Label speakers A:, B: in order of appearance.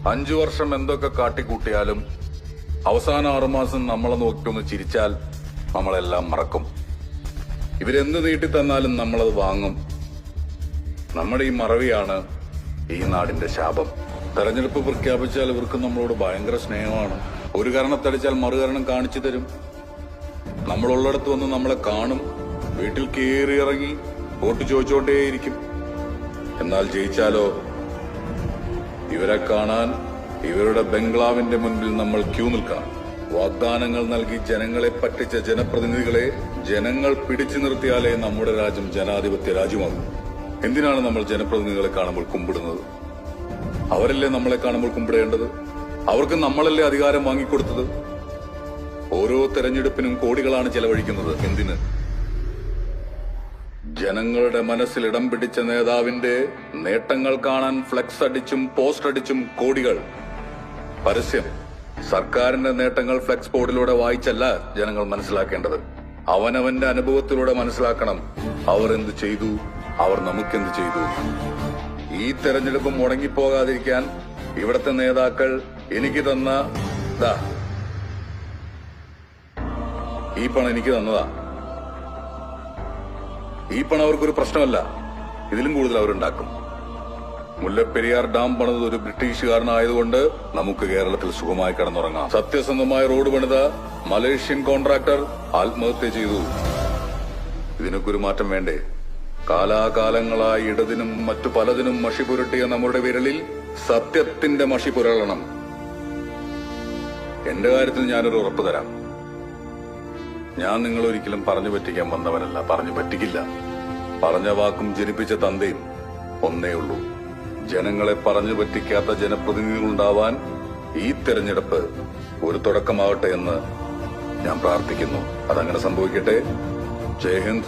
A: 5 വർഷം എന്തൊക്കെ കാട്ടിക്കൂട്ടിയാലും അവസാന 6 മാസം നമ്മളെ നോക്കിയൊന്ന് ചിരിച്ചാൽ നമ്മളെല്ലാം മറക്കും. ഇവരെന്ത് നീട്ടിത്തന്നാലും നമ്മളത് വാങ്ങും. നമ്മുടെ ഈ മറവിയാണ് ഈ നാടിന്റെ ശാപം. തെരഞ്ഞെടുപ്പ് പ്രഖ്യാപിച്ചാൽ ഇവർക്ക് നമ്മളോട് ഭയങ്കര സ്നേഹമാണ്. ഒരു കാരണത്തടിച്ചാൽ മറുകരണം കാണിച്ചു തരും. നമ്മളുള്ളിടത്ത് വന്ന് നമ്മളെ കാണും, വീട്ടിൽ കയറി ഇറങ്ങി വോട്ട് ചോദിച്ചോണ്ടേയിരിക്കും. എന്നാൽ ജയിച്ചാലോ, ഇവരെ കാണാൻ ഇവരുടെ ബംഗ്ലാവിന്റെ മുൻപിൽ നമ്മൾ ക്യൂ നിൽക്കണം. വാഗ്ദാനങ്ങൾ നൽകി ജനങ്ങളെ പറ്റിച്ച ജനപ്രതിനിധികളെ ജനങ്ങൾ പിടിച്ചു നിർത്തിയാലേ നമ്മുടെ രാജ്യം ജനാധിപത്യ രാജ്യമാകും. എന്തിനാണ് നമ്മൾ ജനപ്രതിനിധികളെ കാണുമ്പോൾ കുമ്പിടുന്നത്? അവരല്ലേ നമ്മളെ കാണുമ്പോൾ കുമ്പിടേണ്ടത്? അവർക്ക് നമ്മളല്ലേ അധികാരം വാങ്ങിക്കൊടുത്തത്? ഓരോ തെരഞ്ഞെടുപ്പിനും കോടികളാണ് ചെലവഴിക്കുന്നത്. എന്തിന്? ജനങ്ങളുടെ മനസ്സിൽ ഇടം പിടിച്ച നേതാവിന്റെ നേട്ടങ്ങൾ കാണാൻ ഫ്ലെക്സ് അടിച്ചും പോസ്റ്റ് അടിച്ചും കോടികൾ. പരസ്യം. സർക്കാരിന്റെ നേട്ടങ്ങൾ ഫ്ലെക്സ് ബോർഡിലൂടെ വായിച്ചല്ല ജനങ്ങൾ മനസ്സിലാക്കേണ്ടത്. അവനവന്റെ അനുഭവത്തിലൂടെ മനസ്സിലാക്കണം. അവർ എന്ത് ചെയ്തു, അവർ നമുക്കെന്ത് ചെയ്തു. ഈ തെരഞ്ഞെടുപ്പ് മുടങ്ങിപ്പോകാതിരിക്കാൻ ഇവിടത്തെ നേതാക്കൾ എനിക്ക് തന്ന ഈ പണം എനിക്ക് തന്നതാ. ഈ പണം അവർക്കൊരു പ്രശ്നമല്ല, ഇതിലും കൂടുതൽ അവരുണ്ടാക്കും. മുല്ലപ്പെരിയാർ ഡാം പണിത് ഒരു ബ്രിട്ടീഷുകാരനായതുകൊണ്ട് നമുക്ക് കേരളത്തിൽ സുഖമായി കിടന്നുറങ്ങാം. സത്യസന്ധമായ റോഡ് പണിത മലേഷ്യൻ കോൺട്രാക്ടർ ആത്മഹത്യ ചെയ്തു. ഇതിനൊക്കെ ഒരു മാറ്റം വേണ്ടേ? കാലാകാലങ്ങളായി ഇടതിനും മറ്റു പലതിനും മഷി പുരട്ടിയ നമ്മുടെ വിരലിൽ സത്യത്തിന്റെ മഷി പുരളണം. എന്റെ കാര്യത്തിൽ ഞാനൊരു ഉറപ്പ് തരാം. ഞാൻ നിങ്ങളൊരിക്കലും പറഞ്ഞു പറ്റിക്കാൻ വന്നവനല്ല, പറഞ്ഞു പറ്റിക്കില്ല. പറഞ്ഞ വാക്കും ജനിപ്പിച്ച തന്തയും ഒന്നേ ഉള്ളൂ. ജനങ്ങളെ പറഞ്ഞു പറ്റിക്കാത്ത ജനപ്രതിനിധികളുണ്ടാവാൻ ഈ തെരഞ്ഞെടുപ്പ് ഒരു തുടക്കമാവട്ടെ എന്ന് ഞാൻ പ്രാർത്ഥിക്കുന്നു. അതങ്ങനെ സംഭവിക്കട്ടെ. ജയ് ഹിന്ദ്.